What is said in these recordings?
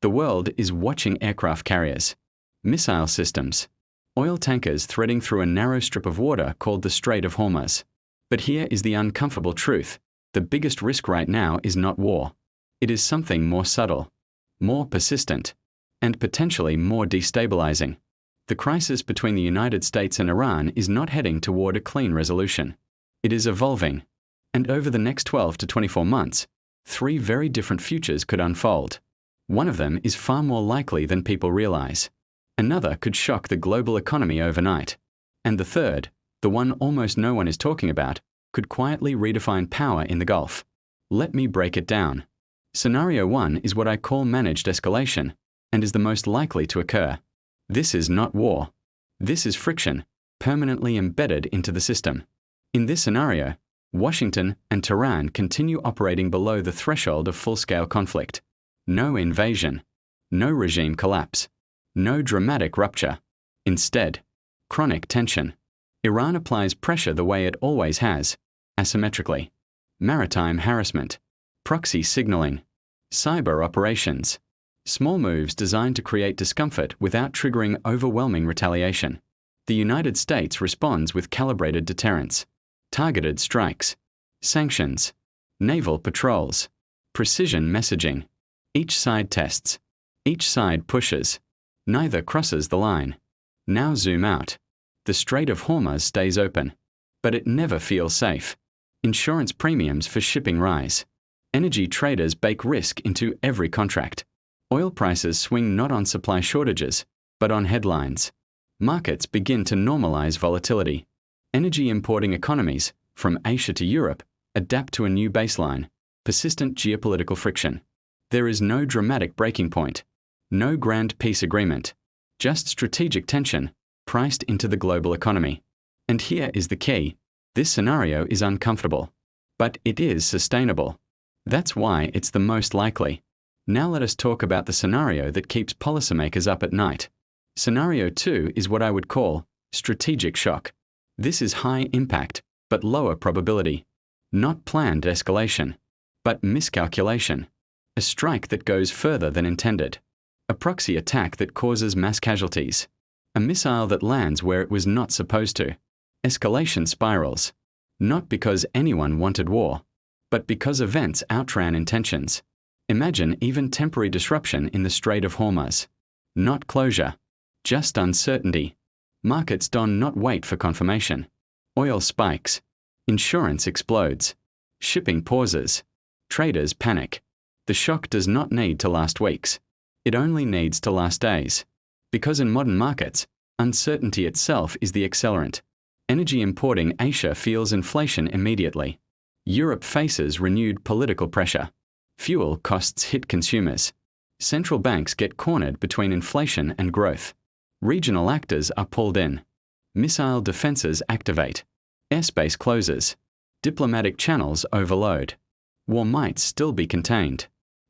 The world is watching aircraft carriers, missile systems, oil tankers threading through a narrow strip of water called the Strait of Hormuz. But here is the uncomfortable truth. The biggest risk right now is not war. It is something more subtle, more persistent, and potentially more destabilizing. The crisis between the United States and Iran is not heading toward a clean resolution. It is evolving. And over the next 12 to 24 months, 3 very different futures could unfold. One of them is far more likely than people realize. Another could shock the global economy overnight. And the third, the one almost no one is talking about, could quietly redefine power in the Gulf. Let me break it down. Scenario 1 is what I call managed escalation, and is the most likely to occur. This is not war. This is friction, permanently embedded into the system. In this scenario, Washington and Tehran continue operating below the threshold of full-scale conflict. No invasion, no regime collapse, no dramatic rupture. Instead, chronic tension. Iran applies pressure the way it always has, asymmetrically. Maritime harassment, proxy signaling, cyber operations. Small moves designed to create discomfort without triggering overwhelming retaliation. The United States responds with calibrated deterrence, targeted strikes, sanctions, naval patrols, precision messaging. Each side tests. Each side pushes. Neither crosses the line. Now zoom out. The Strait of Hormuz stays open, but it never feels safe. Insurance premiums for shipping rise. Energy traders bake risk into every contract. Oil prices swing not on supply shortages, but on headlines. Markets begin to normalize volatility. Energy importing economies, from Asia to Europe, adapt to a new baseline, persistent geopolitical friction. There is no dramatic breaking point, no grand peace agreement, just strategic tension priced into the global economy. And here is the key. This scenario is uncomfortable, but it is sustainable. That's why it's the most likely. Now let us talk about the scenario that keeps policymakers up at night. Scenario 2 is what I would call strategic shock. This is high impact, but lower probability. Not planned escalation, but miscalculation. A strike that goes further than intended. A proxy attack that causes mass casualties. A missile that lands where it was not supposed to. Escalation spirals. Not because anyone wanted war, but because events outran intentions. Imagine even temporary disruption in the Strait of Hormuz. Not closure, just uncertainty. Markets do not wait for confirmation. Oil spikes. Insurance explodes. Shipping pauses. Traders panic. The shock does not need to last weeks. It only needs to last days. Because in modern markets, uncertainty itself is the accelerant. Energy importing Asia feels inflation immediately. Europe faces renewed political pressure. Fuel costs hit consumers. Central banks get cornered between inflation and growth. Regional actors are pulled in. Missile defenses activate. Airspace closes. Diplomatic channels overload. War might still be contained.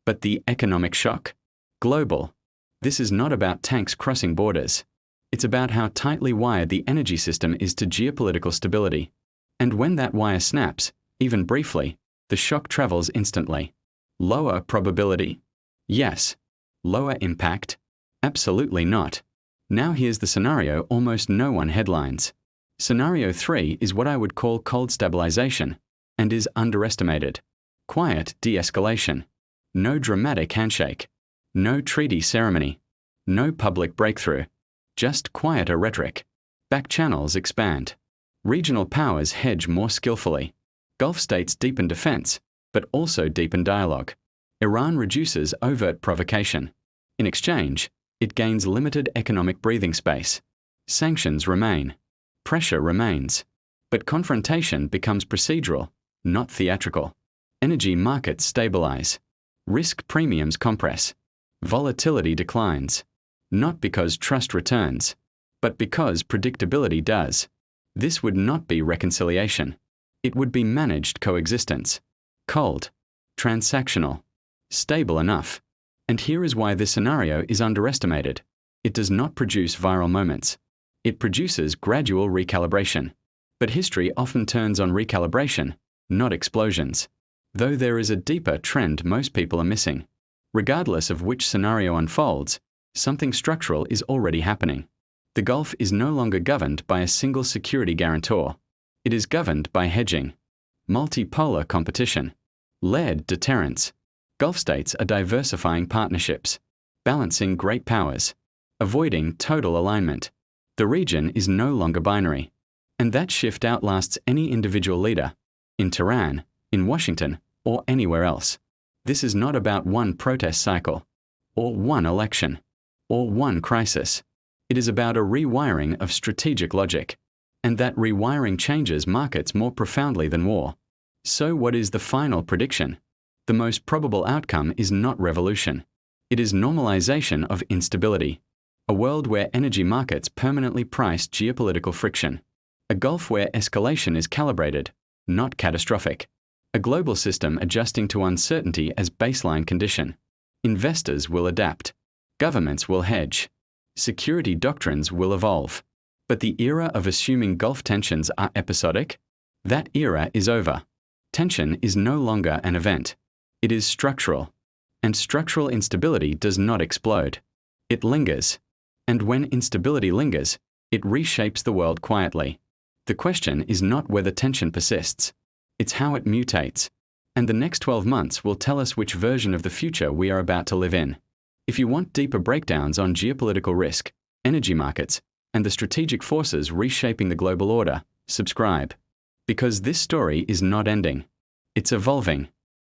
But the economic shock? Global. This is not about tanks crossing borders. It's about how tightly wired the energy system is to geopolitical stability. And when that wire snaps, even briefly, the shock travels instantly. Lower probability? Yes. Lower impact? Absolutely not. Now here's the scenario almost no one headlines. Scenario 3 is what I would call cold stabilization, and is underestimated. Quiet de-escalation. No dramatic handshake. No treaty ceremony. No public breakthrough. Just quieter rhetoric. Back channels expand. Regional powers hedge more skillfully. Gulf states deepen defense, but also deepen dialogue. Iran reduces overt provocation. In exchange, it gains limited economic breathing space. Sanctions remain. Pressure remains. But confrontation becomes procedural, not theatrical. Energy markets stabilize. Risk premiums compress. Volatility declines. Not because trust returns, but because predictability does. This would not be reconciliation. It would be managed coexistence. Cold. Transactional. Stable enough. And here is why this scenario is underestimated. It does not produce viral moments. It produces gradual recalibration. But history often turns on recalibration, not explosions. Though there is a deeper trend most people are missing. Regardless of which scenario unfolds, something structural is already happening. The Gulf is no longer governed by a single security guarantor. It is governed by hedging, multipolar competition, layered deterrence. Gulf states are diversifying partnerships, balancing great powers, avoiding total alignment. The region is no longer binary, and that shift outlasts any individual leader, in Tehran, in Washington, or anywhere else. This is not about one protest cycle, or one election, or one crisis. It is about a rewiring of strategic logic, and that rewiring changes markets more profoundly than war. So what is the final prediction? The most probable outcome is not revolution. It is normalization of instability, a world where energy markets permanently price geopolitical friction, a Gulf where escalation is calibrated, not catastrophic, a global system adjusting to uncertainty as baseline condition. Investors will adapt, governments will hedge, security doctrines will evolve. But the era of assuming Gulf tensions are episodic? That era is over. Tension is no longer an event. It is structural. And structural instability does not explode. It lingers. And when instability lingers, it reshapes the world quietly. The question is not whether tension persists. It's how it mutates. And the next 12 months will tell us which version of the future we are about to live in. If you want deeper breakdowns on geopolitical risk, energy markets, and the strategic forces reshaping the global order, subscribe. Because this story is not ending. It's evolving.